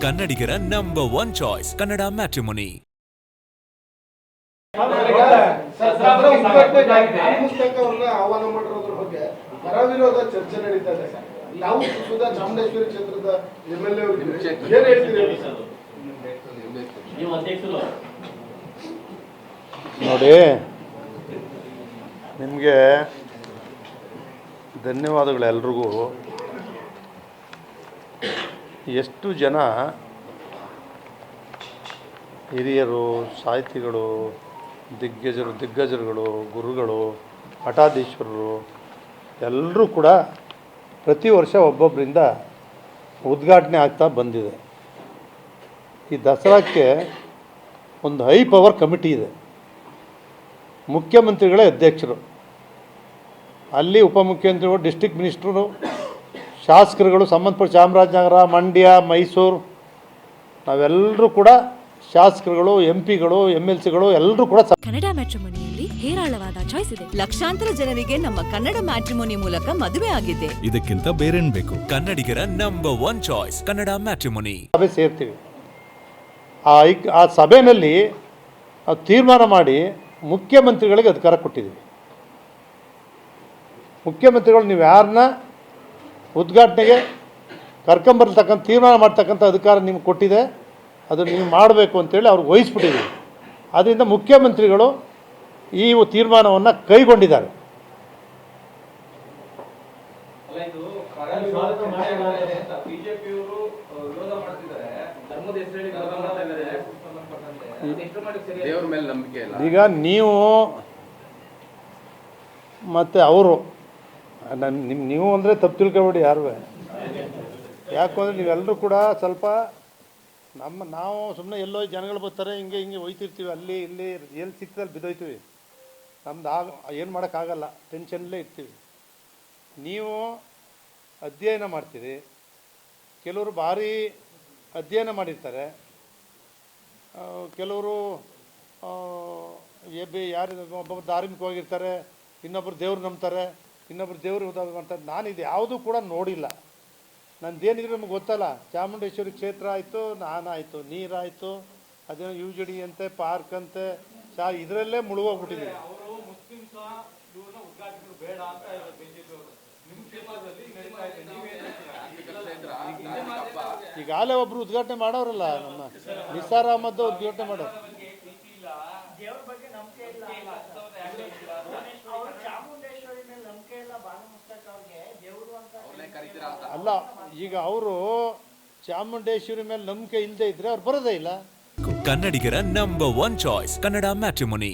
ಕನ್ನಡಿಗರ number 1 choice Kannada matrimony. ಆಹ್ವಾನ ಮಾಡಿರೋದ್ರ ಬಗ್ಗೆ ಪರ ವಿರೋಧ ಚರ್ಚೆ ನಡೀತಾ ಇದೆ. ನಾವು ಸುಧಾ ಚಾಮುಂಡೇಶ್ವರಿ ಕ್ಷೇತ್ರದ MLA ಏನ್ ಹೇಳ್ತೀರಿ? ನೋಡಿ, ನಿಮಗೆ ಧನ್ಯವಾದಗಳು ಎಲ್ರಿಗೂ. ಎಷ್ಟು ಜನ ಹಿರಿಯರು, ಸಾಹಿತಿಗಳು, ದಿಗ್ಗಜರುಗಳು, ಗುರುಗಳು, ಮಠಾಧೀಶ್ವರರು ಎಲ್ಲರೂ ಕೂಡ ಪ್ರತಿ ವರ್ಷ ಒಬ್ಬೊಬ್ಬರಿಂದ ಉದ್ಘಾಟನೆ ಆಗ್ತಾ ಬಂದಿದೆ. ಈ ದಸರಾಕ್ಕೆ ಒಂದು ಹೈ ಪವರ್ ಕಮಿಟಿ ಇದೆ. ಮುಖ್ಯಮಂತ್ರಿಗಳೇ ಅಧ್ಯಕ್ಷರು, ಅಲ್ಲಿ ಉಪಮುಖ್ಯಮಂತ್ರಿಗಳು, ಡಿಸ್ಟ್ರಿಕ್ಟ್ ಮಿನಿಸ್ಟ್ರು, ಶಾಸಕರುಗಳು, ಸಂಬಂಧಪಟ್ಟ ಚಾಮರಾಜನಗರ, ಮಂಡ್ಯ, ಮೈಸೂರು, ನಾವೆಲ್ಲರೂ ಕೂಡ ಶಾಸಕರುಗಳು, MP ಗಳು, MLCಗಳು ಎಲ್ಲರೂ ಕೂಡ ಕನ್ನಡ ಮ್ಯಾಟ್ರಿಮೋನಿಯಲ್ಲಿ ಹೇರಾಳವಾದ ಚಾಯ್ಸ್ ಇದೆ. ಲಕ್ಷಾಂತರ ಜನರಿಗೆ ನಮ್ಮ ಕನ್ನಡ ಮ್ಯಾಟ್ರಿಮೋನಿ ಮೂಲಕ ಮದುವೆ ಆಗಿದೆ. ಇದಕ್ಕಿಂತ ಬೇರೇನ್ ಬೇಕು? ಕನ್ನಡಿಗರ ನಂಬರ್ 1 ಚಾಯ್ಸ್ ಕನ್ನಡ ಮ್ಯಾಟ್ರಿಮೋನಿ. ಸಭೆ ಸೇರ್ತೀವಿ. ಆ ಸಭೆಯಲ್ಲಿ ನಾವು ತೀರ್ಮಾನ ಮಾಡಿ ಮುಖ್ಯಮಂತ್ರಿಗಳಿಗೆ ಅಧಿಕಾರ ಕೊಟ್ಟಿದ್ದೀವಿ. ಮುಖ್ಯಮಂತ್ರಿಗಳು ನೀವು ಯಾರನ್ನ ಉದ್ಘಾಟನೆಗೆ ಕರ್ಕೊಂಬರ್ತಕ್ಕಂಥ ತೀರ್ಮಾನ ಮಾಡ್ತಕ್ಕಂಥ ಅಧಿಕಾರ ನಿಮ್ಗೆ ಕೊಟ್ಟಿದೆ, ಅದನ್ನು ನೀವು ಮಾಡಬೇಕು ಅಂತೇಳಿ ಅವ್ರಿಗೆ ವಹಿಸ್ಬಿಟ್ಟಿದ್ದೀವಿ. ಆದ್ದರಿಂದ ಮುಖ್ಯಮಂತ್ರಿಗಳು ಈ ತೀರ್ಮಾನವನ್ನು ಕೈಗೊಂಡಿದ್ದಾರೆ. ಈಗ ನೀವು ಮತ್ತು ಅವರು ನೀವು ಅಂದರೆ ತಪ್ಪು ತಿಳ್ಕೊಬೇಡಿ ಯಾರು. ಯಾಕಂದರೆ ನೀವೆಲ್ಲರೂ ಕೂಡ ಸ್ವಲ್ಪ ನಾವು ಸುಮ್ಮನೆ ಎಲ್ಲೋ ಜನಗಳು ಬರ್ತಾರೆ, ಹಿಂಗೆ ಹೋಯ್ತಿರ್ತೀವಿ, ಅಲ್ಲಿ ಇಲ್ಲಿ ಎಲ್ಲಿ ಸಿಕ್ತಲ್ಲಿ ಬಿದ್ದೋಯ್ತೀವಿ. ನಮ್ದು ಏನು ಮಾಡೋಕ್ಕಾಗಲ್ಲ, ಟೆನ್ಷನ್ಲೇ ಇರ್ತೀವಿ. ನೀವು ಅಧ್ಯಯನ ಮಾಡ್ತೀರಿ, ಕೆಲವರು ಭಾರಿ ಅಧ್ಯಯನ ಮಾಡಿರ್ತಾರೆ, ಕೆಲವರು ಯಾರು ಒಬ್ಬೊಬ್ಬರು ಧಾರ್ಮಿಕವಾಗಿರ್ತಾರೆ, ಇನ್ನೊಬ್ಬರು ದೇವ್ರು ನಂಬ್ತಾರೆ, ಇನ್ನೊಬ್ರು ದೇವ್ರು ಮಾಡ್ತಾರೆ. ನಾನಿದು ಯಾವುದೂ ಕೂಡ ನೋಡಿಲ್ಲ. ನಂದೇನಿದ್ರು ನಮ್ಗೆ ಗೊತ್ತಲ್ಲ. ಚಾಮುಂಡೇಶ್ವರಿ ಕ್ಷೇತ್ರ ಆಯಿತು, ನಾನಾಯಿತು, ನೀರಾಯಿತು, ಅದೇನೋ UGD ಅಂತೆ, ಪಾರ್ಕ್ ಅಂತೆ, ಇದರಲ್ಲೇ ಮುಳುಗೋಗ್ಬಿಟ್ಟಿದ್ದೀವಿ. ಈಗಾಗಲೇ ಒಬ್ರು ಉದ್ಘಾಟನೆ ಮಾಡೋರಲ್ಲ, ನಮ್ಮ ನಿಸಾರ್ ಅಹಮದ್ ಉದ್ಘಾಟನೆ ಮಾಡೋರು. ಅಲ್ಲ, ಈಗ ಅವರು ಚಾಮುಂಡೇಶ್ವರಿ ಮೇಲೆ ನಂಬಿಕೆ ಇಲ್ಲದೆ ಇದ್ರೆ ಅವ್ರು ಬರೋದೇ ಇಲ್ಲ. ಕನ್ನಡಿಗರ ನಂಬರ್ 1 ಚಾಯ್ಸ್ ಕನ್ನಡ ಮ್ಯಾಟ್ರಿಮೋನಿ.